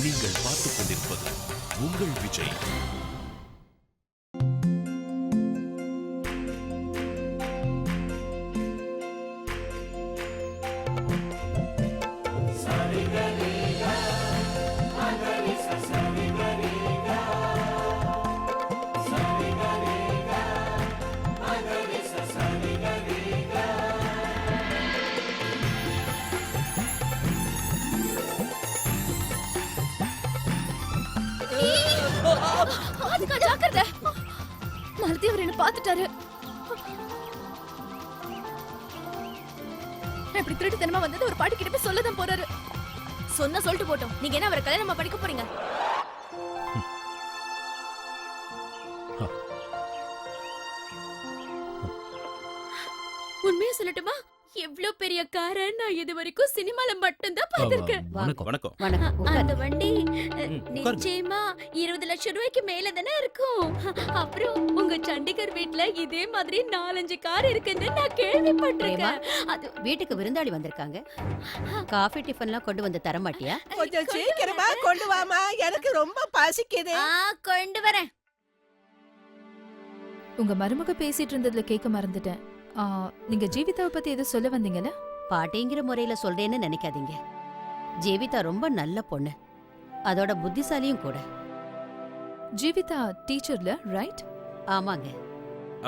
நீங்கள் பார்த்துக் கொண்டிருப்பது உங்கள் விஜய். மாலதி அவர் என்ன பாத்துட்டாரு. இப்படி திருட்டுத்தனமா வந்தது ஒரு பாட்டி கிட்ட போய் சொல்லதான் போறாரு. சொன்னா சொல்லிட்டு போட்டோம். நீங்க என்ன அவரை கல்யாணமா படிக்க போறீங்க? உண்மையா சொல்லட்டுமா? எவ்வளவு பெரிய கார நான் இது வரைக்கும் சினிமால மட்டும்தான் பாத்திருக்கேன். அந்த வண்டி நிச்சயமா 20 லட்சம் ரூபாய்க்கு மேல தானே இருக்கும். அப்புறம் உங்க சண்டிகர் வீட்ல இதே மாதிரி 4-5 கார் இருக்குன்னு நான் கேள்விப்பட்டிருக்கேன். அது வீட்டுக்கு விருந்தாளி வந்திருக்காங்க. காஃபி டிஃபன்லாம் கொண்டு வந்து தர மாட்டியா? கொஞ்சம் சீக்கிரமா கொண்டு வாமா, எனக்கு ரொம்ப பசிக்குது. கொண்டு வரேன். உங்க மருமக பேசிட்டு இருந்ததுல கேட்க மறந்துட்டேன். நீங்க ஜீவிதாவை பத்தி எது சொல்ல வந்தீங்கல்ல? பாட்டிங்கிற முறையில சொல்றேன்னு நினைக்காதீங்க. ஜீவிதா ரொம்ப நல்ல பொண்ணு, அதோட புத்திசாலியும் கூட. ஜீவிதா டீச்சர்ல, ரைட்? ஆமாங்க.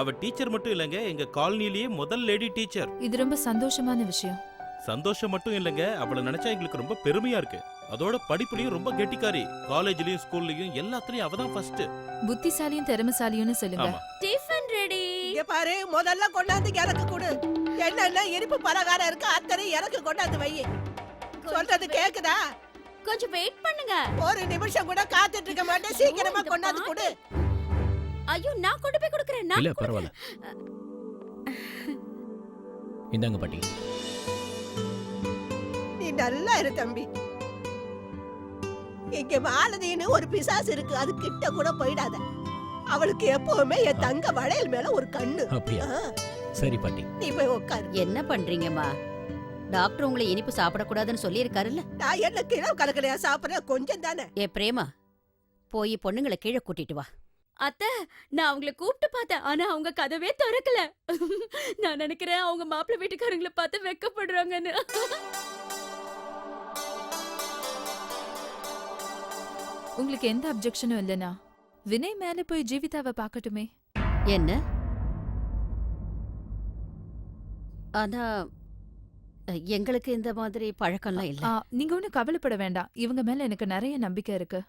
அவ டீச்சர் மட்டும் இல்லங்க, எங்க காலனிலேயே முதல் லேடி டீச்சர். இது ரொம்ப சந்தோஷமான விஷயம். சந்தோஷம் மட்டும் இல்லங்க, அவளை நினைச்சா எங்களுக்கு ரொம்ப பெருமையா இருக்கு. அதோட படிப்புலயும் ரொம்ப கெட்டிக்காரி. காலேஜ்லயும் ஸ்கூல்லயும் எல்லாத்துலயும் அவதான் ஃபர்ஸ்ட். புத்திசாலியும் திறமைசாலியும் சொல்லுங்க. Tiffin ready. இங்க பாரு, முதல்ல கொண்டாந்து எனக்கு கொடு. என்னென்ன இனிப்பு பலகாரம் இருக்கு அத்தனை எனக்கு கொண்டாந்து வை. சொல்றது கேக்குதா? கொஞ்சம் வெயிட் பண்ணுங்க. ஒரு நிமிஷம் கூட காத்துட்டு இருக்க மாட்டேன். சீக்கிரமா கொண்டாந்து கொடு. ஐயோ, நான் கொண்டு போய் கொடுக்கறேன். இல்ல பரவாயில்ல. இந்தாங்க பாட்டி. நீ நல்லா இரு தம்பி. இங்க மாலதின்னு ஒரு பிசாசு இருக்கு, அது கிட்ட கூட போயிடாத. அவளுக்கு எப்பவுமே என் தங்க வளையல் மேல ஒரு கண்ணு. அப்படியா? சரி பாட்டி. நீ போய் உட்காரு. என்ன பண்றீங்கம்மா? டாக்டர் உங்களை இனிப்பு சாப்பிடக்கூடாதுன்னு சொல்லி இருக்காருல்ல? நான் என்ன கிலோ கணக்கிலையா சாப்பிடுறேன்? கொஞ்சம் தானே. ஏ பிரேமா, போய் பொண்ணுங்களை கீழே கூட்டிட்டு வா. அத்தை, நான் அவங்கள கூப்பிட்டு பார்த்தேன், ஆனா அவங்க கதவே திறக்கல. நான் நினைக்கிறேன் அவங்க மாப்பிள்ளை வீட்டுக்காரங்களை பார்த்து வெக்கப்படுறாங்கன்னு. உங்களுக்கு எந்த அப்ஜெக்ஷனும் இல்லனா வினய் மேல போய் ஜீவிதாவை பார்க்கட்டுமே. என்ன? ஆனா எங்களுக்கு இந்த மாதிரி பழக்கம்லாம் இல்ல. நீங்க ஒன்னும் கவலைப்பட வேண்டாம். இவங்க மேல எனக்கு நிறைய நம்பிக்கை இருக்கு.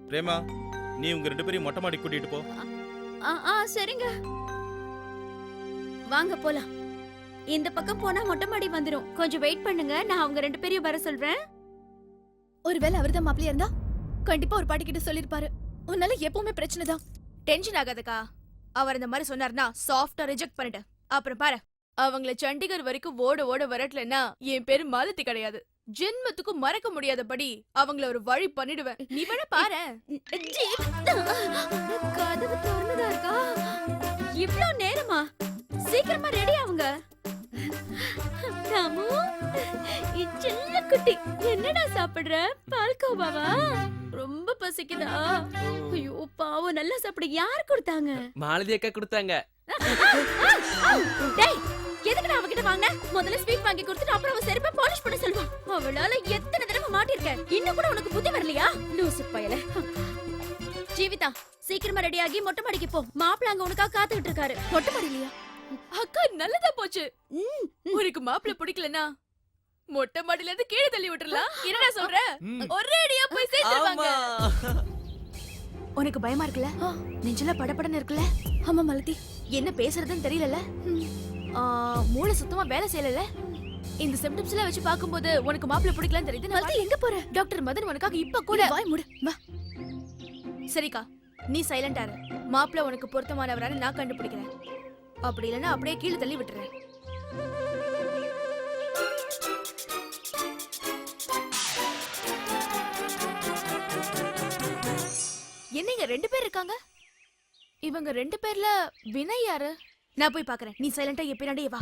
பிரேமா, நீ உங்க 2 பேரையும் மொட்டை மாடி கூட்டிட்டு போ. சரிங்க, வாங்க போலாம். இந்த பக்கம் போனா மொட்டை மாடி வந்துரும். கொஞ்சம் வெயிட் பண்ணுங்க, நான் அவங்க 2 பேரையும் வர சொல்றேன். ஒருவேளை அவர்தான் மாப்பிள்ளையா இருந்தா கண்டிப்பா ஒரு பாட்டி கிட்ட சொல்லிருப்பாரு. உன்னால எப்பவுமே பிரச்சனை தான். டென்ஷன் ஆகாதக்கா. அவர் இந்த மாதிரி சொன்னார்னா சாஃப்டா ரிஜெக்ட் பண்ணிட்டேன். அப்புறம் பாரு, அவங்கள சண்டிகர் வரைக்கும் ஓட ஓட வரட்டலன்னா என் பேரு மாலதி கிடையாது. ஜென்மத்துக்கும் மறக்க முடியாதபடி அவங்கள ஒரு வழி பண்ணிடுவேன். நீ வேணா பாரு. கதவு திறந்துதா இருக்கா? இவ்ளோ நேரமா? சீக்கிரமா ரெடி ஆவுங்க. ராமு, செல்ல குட்டி, என்னடா சாப்பிடுற? பால்கோவாவா? ரொம்ப பசிக்குதா? ஐயோ பாவம், நல்லா சாப்பிடு. யார் கொடுத்தாங்க? மாலதி அக்கா கொடுத்தாங்க. டேய், எதுக்கு அவகிட்ட வாங்க? முதல்ல ஸ்வீட் வாங்கி கொடுத்துட்டு அப்புறம் அவ செருப்பை பாலிஷ் பண்ண சொல்வா. அவளால எத்தனை தடவை மாட்டிருக்க, இன்னும் கூட உனக்கு புத்தி வரலையா? லூசு பயல. ஜீவிதா, சீக்கிரமா ரெடி ஆகி மொட்டை மாடிக்கு போ. மாப்பிள்ள அங்க உனக்காக காத்துக்கிட்டு இருக்காரு. மொட்டை மாடிலையா? அக்கா, நல்லதா போச்சு. உனக்கு மாப்பிள்ள பிடிக்கலனா மொட்டை மாடில இருந்து கீழே தள்ளி விட்டுறலாம். என்னடா சொல்ற? ஒரே அடியா போய் சேர்த்துவாங்க. உனக்கு பயமா இருக்குல்ல? நெஞ்சல படபடன்னு இருக்குல்ல? ஆமா மாலதி, என்ன பேசுறதுன்னு தெரியலல. மூளை சுத்தமா வேலை செய்யல. இந்த சிம்டம்ஸ்ல வச்சு பாக்கும்போது உனக்கு மாப்பிள்ள பிடிக்கலன்னு தெரியுது. மாலதி, எங்க போற? டாக்டர் மதன் உனக்காக இப்ப கூட வாய் மூடு. வா. சரிக்கா, நீ சைலண்டா இரு. மாப்பிள்ள உனக்கு பொருத்தமானவரான நான் கண்டுபிடிக்கிறேன். அப்படி இல்லைன்னா அப்படியே கீழே தள்ளி விட்டுறேன். என்னங்க 2 பேர் இருக்காங்க? இவங்க 2 பேர்ல வினய் யாரு? நான் போய் பாக்குறேன். நீ சைலண்டா என் பின்னாடியே வா.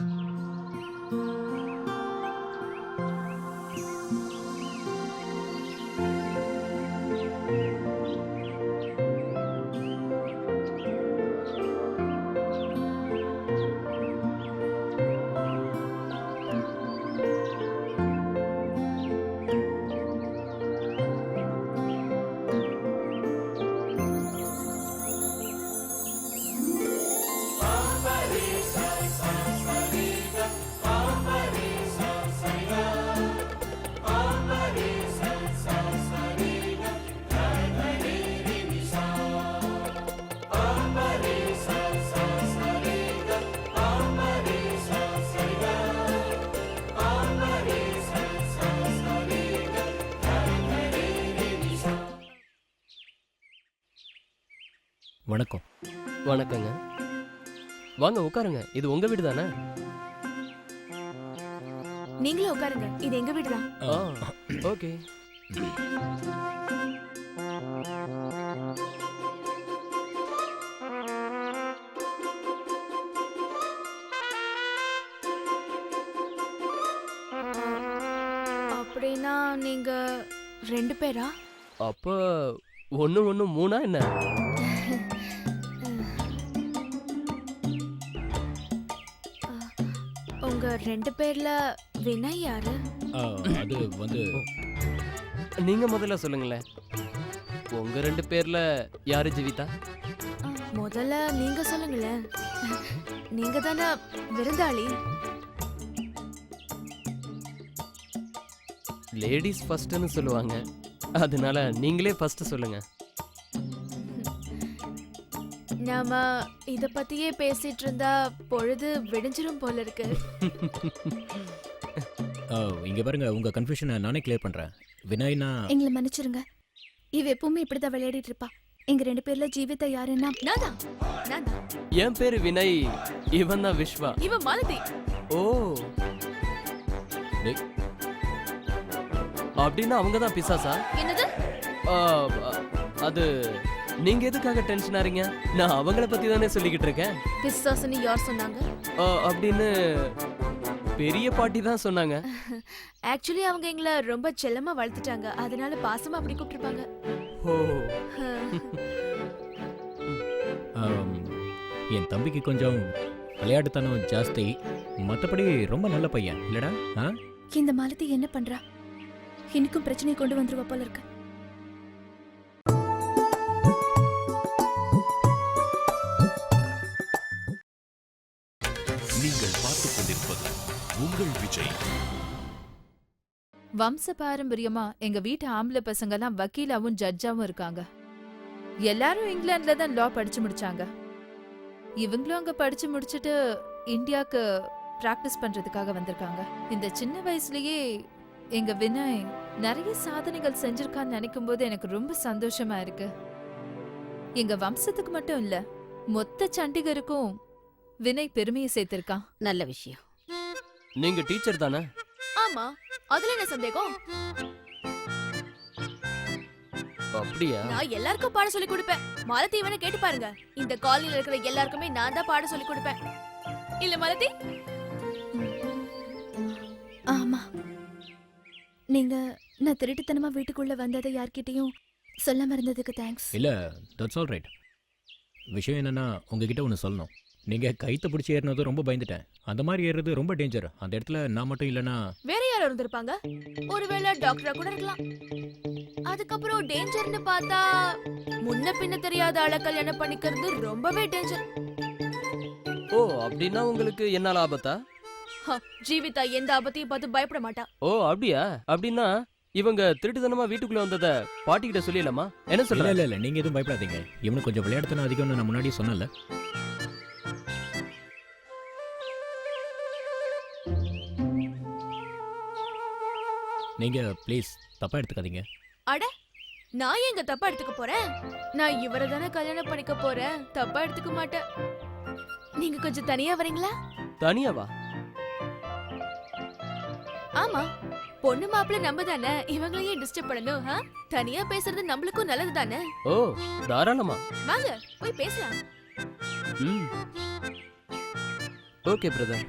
வணக்கம். வணக்கங்க. வாங்க உட்காருங்க. இது உங்க வீடு தானே? நீங்களும் உட்காருங்க, இது எங்க வீடுதான். ஓகே. அப்படின்னா நீங்க 2 பேரா? அப்ப ஒண்ணு 3 என்ன? உங்க 2 பேர்ல வினய் யாரு? அது வந்து நீங்க முதல்ல சொல்லுங்களேன். உங்க 2 பேர்ல யாரு ஜீவிதா? முதல்ல நீங்க சொல்லுங்களேன். நீங்க தானே விருந்தாளி. லேடிஸ் ஃபர்ஸ்ட்னு சொல்லுவாங்க. அதனால நீங்களே ஃபர்ஸ்ட் சொல்லுங்க. நாம இத பத்தியே பேசிட்டு இருந்தா பொழுது விடிஞ்சிரும் போல இருக்கு. இங்க பாருங்க, உங்க கன்ஃபியூஷனை நானே கிளியர் பண்றேன். வினய்னா எங்களை மன்னிச்சிருங்க. இவ எப்பவுமே இப்படிதான் விளையாடிட்டு இருப்பா. எங்க 2 பேர்ல ஜீவிதா யாருன்னா நான்தான். என் பேரு வினய், இவன் தான் விஸ்வா. இவ மாலதி. ஓ, டேய், அப்படின்னா அவங்க தான் பிசாசா? என்னது? அது நீங்க எதுக்காக டென்ஷன் ஆறீங்க? நான் அவங்கள பத்தி தானே சொல்லிக்கிட்டு இருக்கேன். பிசாசுன்னு யார் சொன்னாங்க? அப்படின்னு பெரிய பாட்டி தான் சொன்னாங்க. ஆக்சுவலி அவங்க எங்களை ரொம்ப செல்லமா வளர்த்துட்டாங்க. அதனால பாசமா அப்படி கூப்பிட்டுருப்பாங்க. ஓ, என் தம்பிக்கு கொஞ்சம் விளையாட்டுத்தனம் ஜாஸ்தி. மற்றபடி ரொம்ப நல்ல பையன் இல்லடா? இந்த மாலதி என்ன பண்றா? இன்னும் பிரச்சனை கொண்டு வந்துருவா போல இருக்கு. நீங்கள் பார்த்துக் கொண்டிருப்பது உங்கள் விஜய். வம்ச பாரம்பரியமா எங்க வீட்டு ஆம்பளை பசங்க எல்லாம் வக்கீலாவும் ஜட்ஜாவும் இருக்காங்க. எல்லாரும் இங்கிலாந்துல தான் லா படிச்சு முடிச்சாங்க. இவங்களும் அங்க படிச்சு முடிச்சுட்டு இந்தியாக்கு பிராக்டிஸ் பண்றதுக்காக வந்திருக்காங்க. இந்த சின்ன வயசுலயே எங்க வினய் நிறைய சாதனைகள் செஞ்சிருக்கான்னு நினைக்கும் போது எனக்கு ரொம்ப சந்தோஷமா இருக்கு. எங்க வம்சத்துக்கு மட்டும் இல்ல, மொத்த சண்டிகருக்கும் வினய் பெருமையை சேர்த்திருக்கான். நல்ல விஷயம். நீங்க டீச்சர் தானே? ஆமா, அதுல என்ன சந்தேகம்? அப்படியா? நான் எல்லாருக்கும் பாட சொல்லி கொடுப்பேன். மாலதி இவனை கேட்டு பாருங்க. இந்த காலனில இருக்கிற எல்லாருக்குமே நான் தான் பாட சொல்லி கொடுப்பேன். இல்ல மாலதி? ஆமா. நீங்க நான் திருட்டுத்தனமா வீட்டுக்குள்ள வந்ததை யார்கிட்டயும் சொல்லாம இருந்ததுக்கு தேங்க்ஸ். இல்ல, தட்ஸ் ஆல் ரைட். விஷயம் என்னன்னா, உங்ககிட்ட ஒன்று சொல்லணும். நீங்க கைத்த பிடிச்சி ஏறினது ரொம்ப பயந்துட்டேன். அந்த மாதிரி ஏறுறது ரொம்ப டேஞ்சர். அந்த இடத்துல நான் மட்டும் இல்லைன்னா வேற யாரும் இருந்திருப்பாங்க. ஒருவேளை டாக்டரா கூட இருக்கலாம். அதுக்கப்புறம் டேஞ்சர்னு பார்த்தா முன்ன பின்ன தெரியாத ஆளை கல்யாணம் பண்ணிக்கிறது ரொம்பவே டேஞ்சர். ஓ, அப்படின்னா உங்களுக்கு என்ன ஆபத்தா? ஜீவிதா எந்த ஆபத்தையும் பார்த்து பயப்பட மாட்டா. ஓ, அப்படியா? அப்படின்னா இவங்க திருட்டுத்தனமா வீட்டுக்குள்ள வந்தத பாட்டிக்கிட்ட சொல்லிடலாமா? என்ன சொல்ல? இல்ல இல்ல, நீங்க எதுவும் பயப்படாதீங்க. இவனுக்கு கொஞ்சம் விளையாடுத்தனம் அதிகம்னு நான் முன்னாடியே சொன்னல. நீங்க ப்ளீஸ் தப்பா எடுத்துக்காதீங்க. அட, நான் எங்க தப்பா எடுத்துக்க போறேன்? நான் இவரை தானே கல்யாணம் பண்ணிக்க போறேன். தப்பா எடுத்துக்க மாட்டேன். நீங்க கொஞ்சம் தனியா வரீங்களா? தனியாவா? ஆமா, பொண்ணு மாப்பிள்ள நம்ம தானே, இவங்களையே டிஸ்டர்ப் பண்ணணும். தனியா பேசுறது நம்மளுக்கும் நல்லது தானே. ஓ, தாராளமா வாங்க போய் பேசலாம். ம், ஓகே பிரதர்.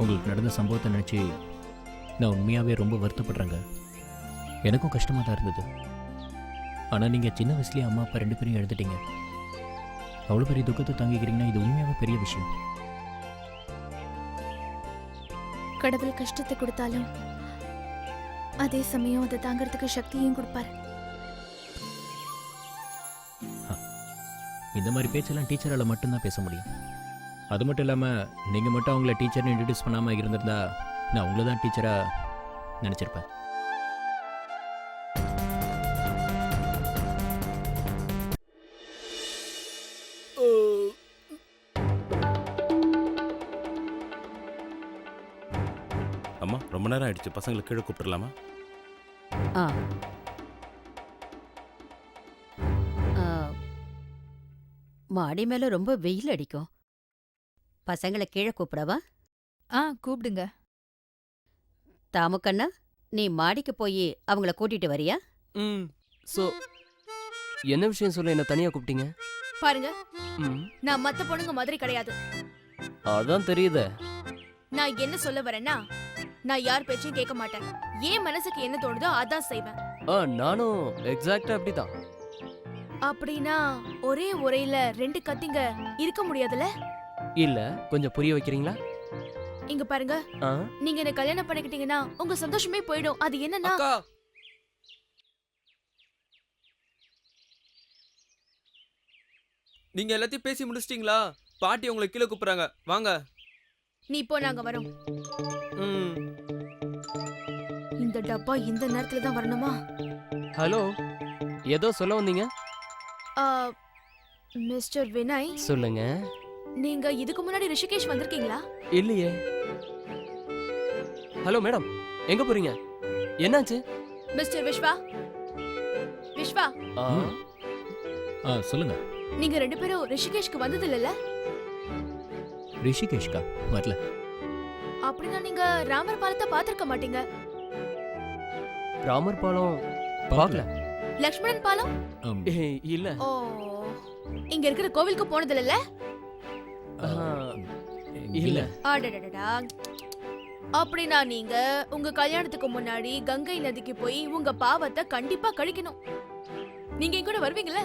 உங்களுக்கு நடந்த சம்பவத்தை நினச்சி நான் உண்மையாகவே ரொம்ப வருத்தப்படுறேங்க. எனக்கும் கஷ்டமாக தான் இருந்தது. ஆனால் நீங்கள் சின்ன வயசுலேயே அம்மா அப்பா 2 பேரையும் எழுதிட்டீங்க. அவ்வளோ பெரிய துக்கத்தை தாங்கிக்கிறீங்கன்னா இது உண்மையாகவே பெரிய விஷயம். கடவுள் கஷ்டத்தை கொடுத்தாலும் அதே சமயம் அதை தாங்கிறதுக்கு சக்தியும் கொடுப்பாரு. இந்த மாதிரி பேச்செல்லாம் டீச்சரால் மட்டும்தான் பேச முடியும். அது மட்டும் இல்லாமல் நீங்கள் மட்டும் அவங்கள டீச்சர்னு இன்ட்ரடியூஸ் பண்ணாமல் இருந்திருந்தா நான் உங்களை தான் டீச்சராக நினச்சிருப்பேன். அம்மா ரொம்ப நேரம் ஆயிடுச்சு, பசங்களை கீழே கூப்பிட்டுலாமா? ஆ ஆ, மாடி மேல ரொம்ப வெயில் அடிக்கும். பசங்களை கீழே கூப்பிடவா? கூப்பிடுங்க. தாமுக்கண்ணா, நீ மாடிக்கு போய் அவங்கள கூட்டிட்டு வரியா? ம். சோ என்ன விஷயம் சொல்ல என்ன தனியா கூப்பிட்டீங்க? பாருங்க, ம். நான் மத்த பொண்ணுங்க மாதிரி கிடையாது. அதான் தெரியுதே. நான் என்ன சொல்ல வரேன்னா, நான் யார் பேச்சையும் கேட்க மாட்டேன். என் மனசுக்கு என்ன தோணுதோ அதான் செய்வேன். நானும் எக்ஸாக்ட்டா அப்படிதான். அப்படின்னா ஒரே உரையில 2 கத்திங்க இருக்க முடியாதுல? இல்ல, கொஞ்சம் புரிய வைக்கிறீங்களா? இங்க பாருங்க, ஆ? நீங்க என்ன கல்யாணம் பண்ணிக்கிட்டீங்கன்னா உங்க சந்தோஷமே போயிடும். அது என்னன்னா, அக்கா, நீங்க எல்லாத்தையும் பேசி முடிச்சிட்டீங்களா? பாட்டி உங்களை கீழே கூப்பிடுறாங்க, வாங்க. நீ இப்போ நாங்க வரோம். ம். இந்த டப்பா இந்த நேரத்துல தான் வரணுமா? ஹலோ, ஏதோ சொல்ல வந்தீங்க? ஆ, மிஸ்டர் வினய், சொல்லுங்க. நீங்க இதுக்கு முன்னாடி ரிஷிகேஷ் வந்திருக்கீங்களா? இல்லையே. ஹலோ மேடம், எங்க போறீங்க? என்னாச்சு? மிஸ்டர் விஸ்வா, விஸ்வா, ஆ, சொல்லுங்க. நீங்க 2 பேரும் ரிஷிகேஷ்க்கு வந்தது இல்லல்ல? ரிஷிகேஷ்கா வரல. அப்படின்னா நீங்க ராமர் பாலத்தை பாத்திருக்க மாட்டீங்க. ராமர் பாலம் பார்க்கல. லக்ஷ்மணன் பாலம்? ஆம், இல்ல. ஓ, இங்க இருக்கிற கோவிலுக்கு போனது இல்லல்ல? ஆ, இல்ல. அடடடடா. அப்படின்னா நீங்க உங்க கல்யாணத்துக்கு முன்னாடி கங்கை நதிக்கு போய் உங்க பாவத்தை கண்டிப்பா கழிக்கணும். நீங்க என் கூட வருவீங்களா?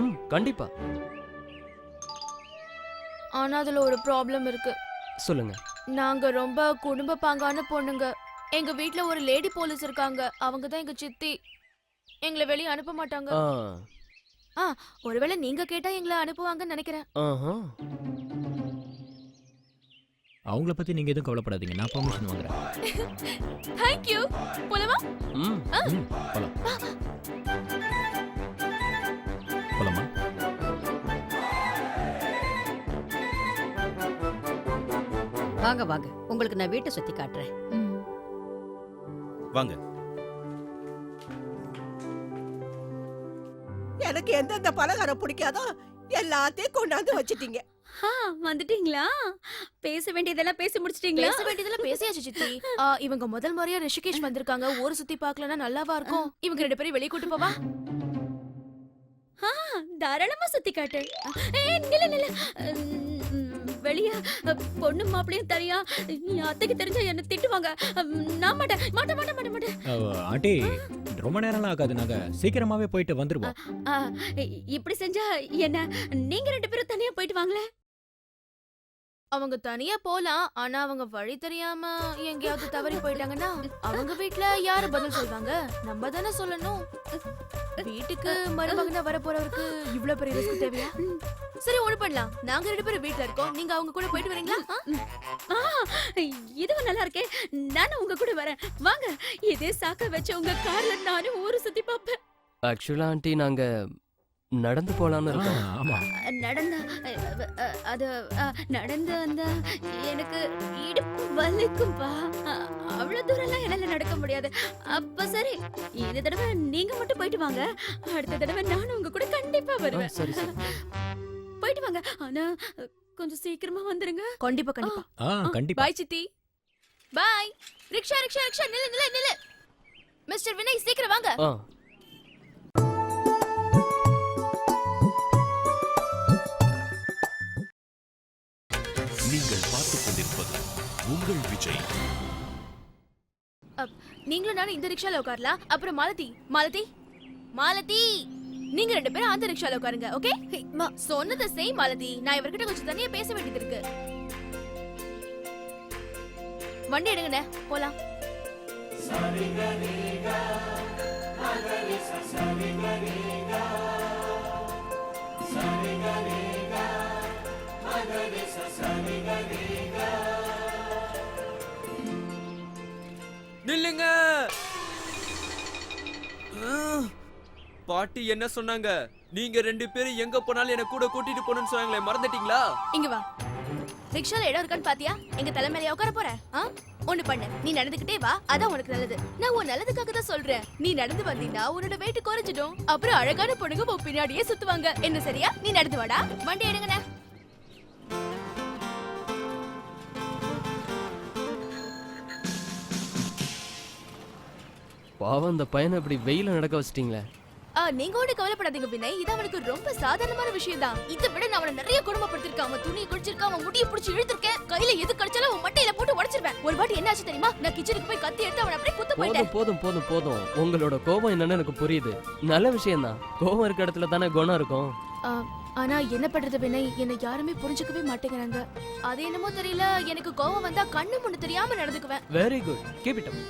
ம், கண்டிப்பா. ஆனா அதுல ஒரு ப்ராப்ளம் இருக்கு. சொல்லுங்க. நாங்க ரொம்ப குடும்ப பாங்கான பொண்ணுங்க. எங்க வீட்ல ஒரு லேடி போலீஸ் இருக்காங்க. அவங்க தான் எங்க சித்தி. எங்களை வெளிய அனுப்ப மாட்டாங்க. ஒருவேளை நீங்க கேட்டா எங்களை அனுப்புவாங்கன்னு நினைக்கிறேன். ஆஹா. அவங்கள பத்தி நீங்க எதுவும் கவலைப்படாதீங்க, நான் பெர்மிஷன் வாங்குறேன். Thank you. போலாமா? ம். போலாம். போலாமா? வாங்க வாங்க, உங்களுக்கு நான் வீட்டை சுத்தி காட்டுறேன். வாங்க. எனக்கு எந்தெந்த பலகாரம் பிடிக்காதோ எல்லாத்தையும் கொண்டாந்து வச்சிட்டீங்க. வந்துட்டீங்களா? பேச வேண்டியதெல்லாம் பேசி முடிச்சிட்டீங்களா? பேச வேண்டியதெல்லாம் பேசியாச்சு சித்தி. இவங்க முதல் முறையா ரிஷிகேஷ் வந்திருக்காங்க. ஊர் சுத்தி பார்க்கலனா நல்லாவா இருக்கும்? இவங்க 2 பேரும் வெளிய கூட்டி போவா? தாராளமா சுத்தி காட்டு. நில நில வெளிய பொண்ணு மாப்பிளையும் தனியா. அத்தைக்கு தெரிஞ்சா என்ன திட்டுவாங்க. நான் மாட்டேன் மாட்டேன் மாட்டேன் மாட்டேன் மாட்டேன். ஆண்டி, ரொம்ப நேரம்லாம் ஆகாது, நாங்க சீக்கிரமாவே போயிட்டு வந்துருவோம். இப்படி செஞ்சா என்ன? நீங்க 2 பேரும் தனியா போயிட்டு வாங்களே. அவங்க தனியா போலாம். ஆனா அவங்க வழி தெரியாம எங்கேயாவது தவறி போயிட்டாங்கன்னா அவங்க வீட்ல யாரு பதில் சொல்வாங்க? நம்ம தானே சொல்லணும். வீட்டுக்கு மருமகனா வர போறவருக்கு இவ்ளோ பெரிய ரிஸ்க் தேவையா? சரி, ஒண்ணு பண்ணலாம். நாங்க 2 பேரும் வீட்ல இருக்கோம். நீங்க அவங்க கூட போயிட்டு வரீங்களா? இதுவும் நல்லா இருக்கே. நானும் உங்க கூட வரேன். வாங்க, இதே சாக்க வச்சு உங்க கார்ல நானும் ஊரு சுத்தி பாப்பேன். ஆக்சுவலா ஆண்டி, நாங்க நடந்து போலாம்னு இருக்கோம். ஆமா. நடந்த அது நடந்து வந்தா எனக்கு இடுப்பு வலிக்கும்பா. அவ்வளவு தூரம்லாம் என்னால நடக்க முடியாது. அப்ப சரி, இந்த தடவை நீங்க மட்டும் போயிட்டு வாங்க. அடுத்த தடவை நானும் உங்க கூட கண்டிப்பா வருவேன். சரி சரி. போயிட்டு வாங்க. ஆனா கொஞ்சம் சீக்கிரமா வந்துருங்க. கண்டிப்பா கண்டிப்பா. கண்டிப்பா. பாய் சித்தி. பாய். ரிக்ஷா ரிக்ஷா ரிக்ஷா, நில்லு நில்லு நில்லு. மிஸ்டர் வினய், சீக்கிரம் வாங்க. நீங்கள் பார்த்துக் கொண்டிருப்பது உங்கள் விஜய். நீங்களும் நானும் இந்த ரிக்ஷால உட்காரலாம். அப்புறம் மாலதி மாலதி மாலதி, நீங்க 2 பேரும் அந்த ரிக்ஷால உட்காருங்க. ஓகே? சொன்னதை செய் மாலதி. நான் இவர்கிட்ட கொஞ்சம் தனியா பேச வேண்டியது இருக்கு. வண்டி எடுங்கண்ணே, போலாம். சரிகரிகா பாட்டி என்ன சொன்னாங்க? நீங்க 2 பேரும் எங்க போனாலும் என்ன கூட கூட்டிட்டு போகணும்னு சொன்னாங்களே, மறந்துட்டீங்களா? இங்க வா. ரிக்ஷால இடம் இருக்கான்னு பாத்தியா? எங்க தலைமையில உட்கார போற? ஒண்ணு பண்ணு, நீ நடந்துகிட்டே வா, அதான் உனக்கு நல்லது. நான் உன் நல்லதுக்காக தான் சொல்றேன். நீ நடந்து வந்தீங்கன்னா உன்னோட வெயிட் குறைஞ்சிடும். அப்புறம் அழகான பொண்ணுங்க உன் பின்னாடியே சுத்துவாங்க. என்ன சரியா? நீ நடந்து வாடா. வண்டி எடுங்கண்ணே. பாவம், அந்த பையனை இப்படி வெயில நடக்க வச்சிட்டீங்களே. நீங்க ஒண்ணு கவலைப்படாதீங்க வினய், இது அவனுக்கு ரொம்ப சாதாரணமான விஷயம் தான். இதை விட நான் அவனை நிறைய குடும்பப்படுத்திருக்கேன். அவன் துணியை குடிச்சிருக்கான், அவன் முடியை பிடிச்சி இழுத்திருக்கேன், கையில எது கடிச்சாலும் அவன் மட்டையில போட்டு உடைச்சிருவேன். ஒரு வாட்டி என்னாச்சு தெரியுமா? நான் கிச்சனுக்கு போய் கத்தி எடுத்து அவனை அப்படியே குத்து போயிட்டேன். போதும் போதும் போதும் போதும். உங்களோட கோபம் என்னன்னு எனக்கு புரியுது. நல்ல விஷயம் தான். கோபம் இருக்க இடத்துல தானே குணம் இருக்கும். ஆனா என்ன பண்றது வினய், என்னை யாருமே புரிஞ்சுக்கவே மாட்டேங்கிறாங்க. அது என்னமோ தெரியல, எனக்கு கோபம் வந்தா கண்ணு முன்னு தெரியாம நடந்துக்குவேன். Very good, keep it up.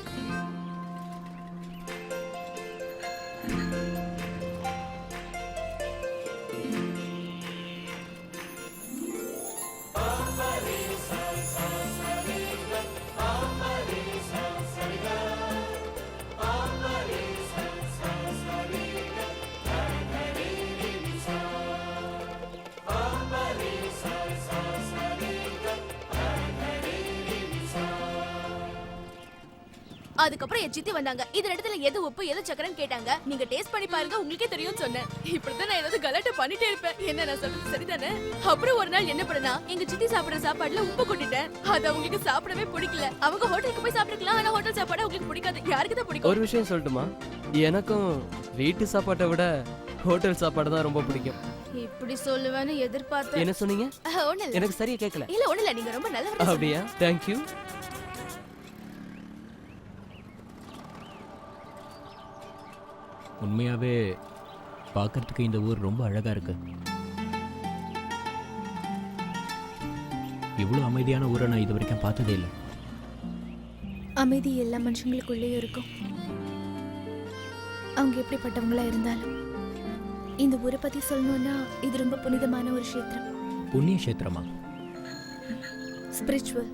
அதுக்கப்புறம் என் சித்தி வந்தாங்க. இது இடத்துல எது உப்பு எது சக்கரன்னு கேட்டாங்க. நீங்க டேஸ்ட் பண்ணி பாருங்க, உங்களுக்கே தெரியும்னு சொன்னேன். இப்படிதான் நான் ஏதாவது கலாட்டை பண்ணிட்டே இருப்பேன். என்ன நான் சொல்றது சரிதானே? அப்புறம் ஒரு நாள் என்ன பண்ணனா, எங்க சித்தி சாப்பிடுற சாப்பாடுல உப்பு கொட்டிட்டேன். அது அவங்களுக்கு சாப்பிடவே பிடிக்கல. அவங்க ஹோட்டலுக்கு போய் சாப்பிட்டுக்கலாம், ஆனா ஹோட்டல் சாப்பாடு அவங்களுக்கு பிடிக்காது. யாருக்கு தான் பிடிக்கும்? ஒரு விஷயம் சொல்லட்டுமா? எனக்கும் வீட்டு சாப்பாட்டை விட ஹோட்டல் சாப்பாடு தான் ரொம்ப பிடிக்கும். இப்படி சொல்லுவேன்னு எதிர்பார்த்தேன். என்ன சொன்னீங்க? ஒண்ணு இல்ல. எனக்கு சரியா கேட்கல. இல்ல ஒண்ணு இல்ல, நீங்க ரொம்ப நல்லவரா. அப்படியா? Thank you. உண்மையாகவே பார்க்கறதுக்கு இந்த ஊர் ரொம்ப அழகாக இருக்கு. இவ்வளோ அமைதியான ஊரை நான் இது வரைக்கும் பார்த்ததே இல்லை. அமைதி எல்லா மனுஷங்களுக்குள்ளேயும் இருக்கும். அவங்க எப்படிப்பட்டவங்களா இருந்தாலும். இந்த ஊரை பத்தி சொல்லணும்னா இது ரொம்ப புனிதமான ஒரு க்ஷேத்திரம். புண்ணிய கஷேத்திரமா? ஸ்பிரிச்சுவல்.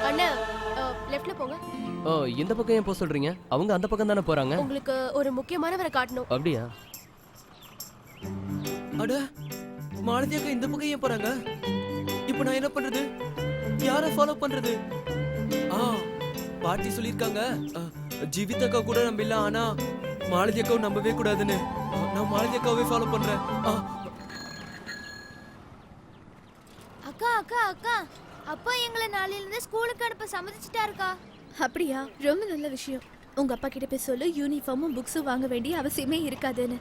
அண்ணா, லெஃப்ட்ல போங்க. ஓ, இந்த பக்கம் ஏன் போக சொல்றீங்க? அவங்க அந்த பக்கம் தானே போறாங்க. உங்களுக்கு ஒரு முக்கியமானவரை காட்டணும். அப்படியா? அட, மாலதி அக்கா இந்த பக்கம் ஏன் போறாங்க? இப்போ நான் என்ன பண்றது? யாரை ஃபாலோ பண்றது? பாட்டி சொல்லிருக்காங்க, ஜீவித் அக்கா கூட நம்ம இல்ல, ஆனா மாலதி அக்காவை நம்பவே கூடாதுன்னு. நான் மாலதி அக்காவே ஃபாலோ பண்றேன். அக்கா அக்கா அக்கா, அப்பா எங்களை நாளையில இருந்து ஸ்கூலுக்கு அனுப்ப சம்மதிச்சிட்டாருக்கா. அப்படியா? ரொம்ப நல்ல விஷயம். உங்க அப்பா கிட்ட போய் சொல்லு, யூனிஃபார்மும் புக்ஸும் வாங்க வேண்டிய அவசியமே இருக்காதுன்னு.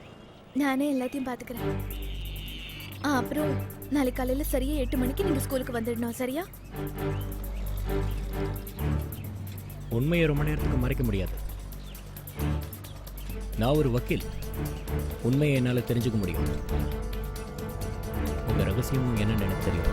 நானே எல்லாத்தையும் பாத்துக்கிறேன். அப்புறம் நாளைக்கு காலையில சரியா 8 மணிக்கு நீங்க ஸ்கூலுக்கு வந்துடணும், சரியா? உண்மையை ரொம்ப நேரத்துக்கு மறைக்க முடியாது. நான் ஒரு வக்கீல். உண்மையை என்னால் தெரிஞ்சுக்க முடியும். உங்கள் ரகசியமும் என்னன்னு எனக்கு தெரியும்.